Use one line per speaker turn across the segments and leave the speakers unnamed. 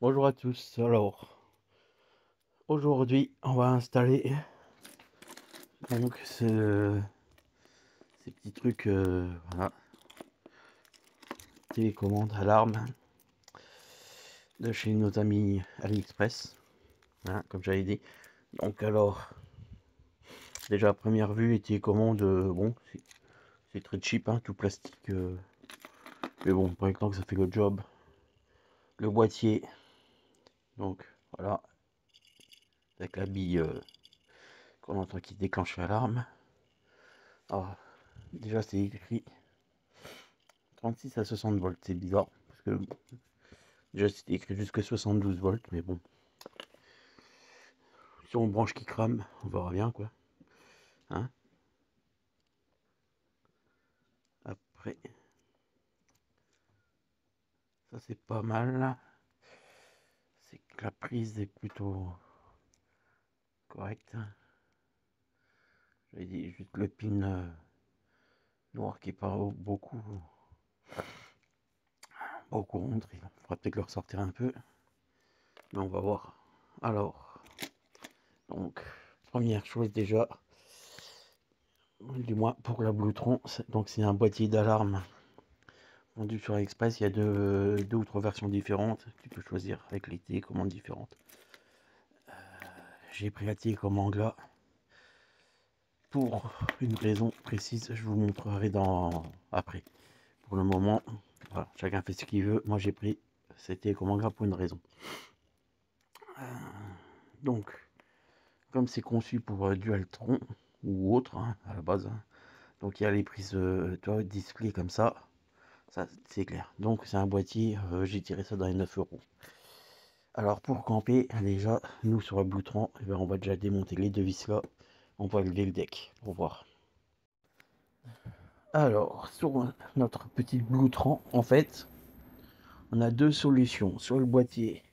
Bonjour à tous. Alors, aujourd'hui, on va installer donc ces petits trucs, voilà, télécommande alarme de chez nos amis AliExpress, hein, comme j'avais dit. Donc alors, déjà à première vue, les télécommandes, bon, c'est très cheap, hein, tout plastique, mais bon, pour l'instant que ça fait le job. Le boîtier, donc voilà, avec la bille qu'on entend qui déclenche l'alarme. Alors, déjà c'est écrit 36 à 60 volts, c'est bizarre, parce que déjà c'était écrit jusqu'à 72 volts, mais bon, si on branche qui crame, on verra bien quoi. Hein. Après, ça c'est pas mal. C'est que la prise est plutôt correcte. J'avais dit juste le pin noir qui est pas beaucoup rond. Il faudra peut-être le ressortir un peu, mais on va voir. Alors, donc première chose déjà, du moins pour la Bluetron, donc c'est un boîtier d'alarme vendu sur AliExpress. Il y a deux ou trois versions différentes. Tu peux choisir avec les télécommandes différentes. J'ai pris la télécommande là pour une raison précise. Je vous montrerai après. Pour le moment, voilà, chacun fait ce qu'il veut. Moi j'ai pris cette télécommande là pour une raison. Donc, comme c'est conçu pour Dualtron ou autre, hein, à la base, hein, donc il y a les prises display comme ça c'est clair. Donc c'est un boîtier, j'ai tiré ça dans les 9 euros. Alors pour camper, déjà, nous sur la Bluetron, eh ben, on va déjà démonter les deux vis là. On va lever le deck pour voir. Alors, sur notre petite Bluetron, en fait, on a deux solutions. Sur le boîtier,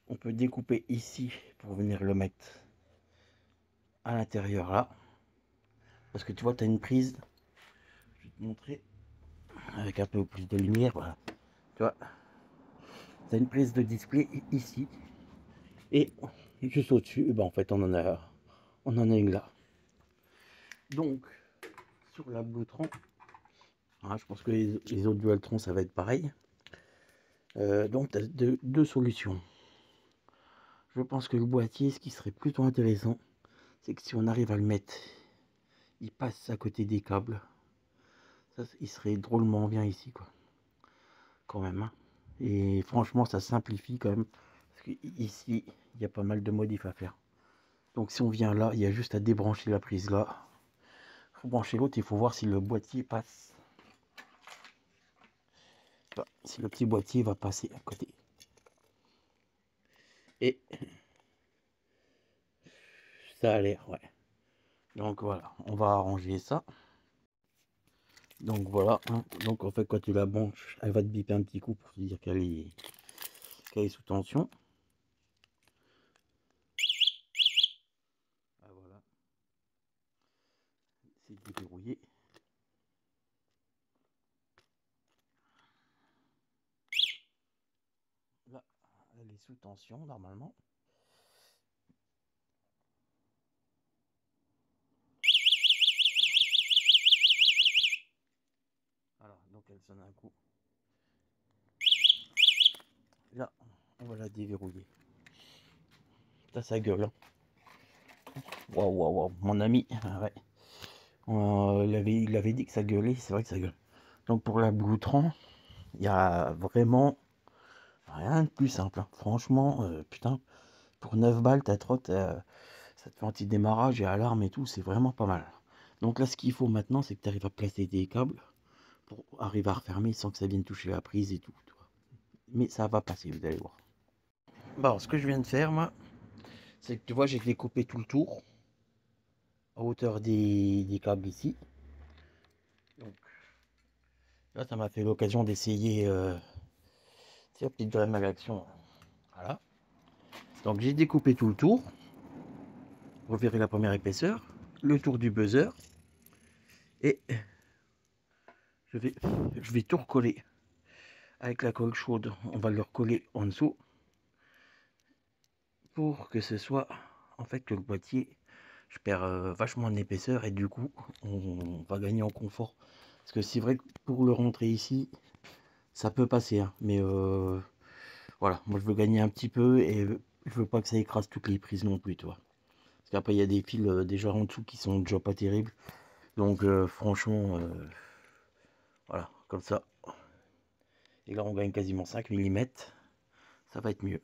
on peut découper ici pour venir le mettre à l'intérieur là. Parce que tu vois, tu as une prise. Je vais te montrer avec un peu plus de lumière. Voilà. Tu vois, tu as une prise de display ici. Et juste au-dessus, ben, en fait, on en a une là. Donc, sur la Bluetron, hein, je pense que les autres Dualtron, ça va être pareil. Donc, tu as deux solutions. Je pense que le boîtier, ce qui serait plutôt intéressant, c'est que si on arrive à le mettre, il passe à côté des câbles. Ça, il serait drôlement bien ici, quoi. Quand même. Hein. Et franchement, ça simplifie quand même. Parce qu'ici, il y a pas mal de modifs à faire. Donc, si on vient là, il y a juste à débrancher la prise là. Il faut brancher l'autre, il faut voir si le boîtier passe. Enfin, si le petit boîtier va passer à côté. Et ça a l'air, ouais. Donc voilà, on va arranger ça. Donc voilà, hein. Donc en fait quand tu la branches, elle va te biper un petit coup pour te dire qu'elle est sous tension. Ah voilà, c'est déverrouillé. Là, elle est sous tension normalement. Voilà, donc elle sonne un coup. Là, on va la déverrouiller. Ça gueule. Hein. Waouh, waouh, waouh, mon ami, ah ouais. Il avait dit que ça gueulait, c'est vrai que ça gueule. Donc pour la Bluetron, il y a vraiment rien de plus simple. Hein. Franchement, putain, pour 9 balles, ta trotte, ça te fait anti-démarrage et alarme et tout, c'est vraiment pas mal. Donc là, ce qu'il faut maintenant, c'est que tu arrives à placer des câbles pour arriver à refermer sans que ça vienne toucher la prise et tout. Tu vois. Mais ça va passer, vous allez voir. Bon, ce que je viens de faire, moi, c'est que tu vois, j'ai découpé tout le tour à hauteur des câbles ici. Donc là, ça m'a fait l'occasion d'essayer la petite Dremel à l'action. Voilà. Donc j'ai découpé tout le tour. Vous verrez la première épaisseur, le tour du buzzer. Et je vais tout recoller avec la colle chaude. On va le recoller en dessous. pour que ce soit en fait que le boîtier, je perds vachement en épaisseur et du coup on va gagner en confort. Parce que c'est vrai que pour le rentrer ici, ça peut passer, hein, mais voilà, moi je veux gagner un petit peu et je veux pas que ça écrase toutes les prises non plus, toi. Parce qu'après il y a des fils déjà en dessous qui sont déjà pas terribles. Donc franchement, voilà, comme ça. Et là on gagne quasiment 5 mm. Ça va être mieux.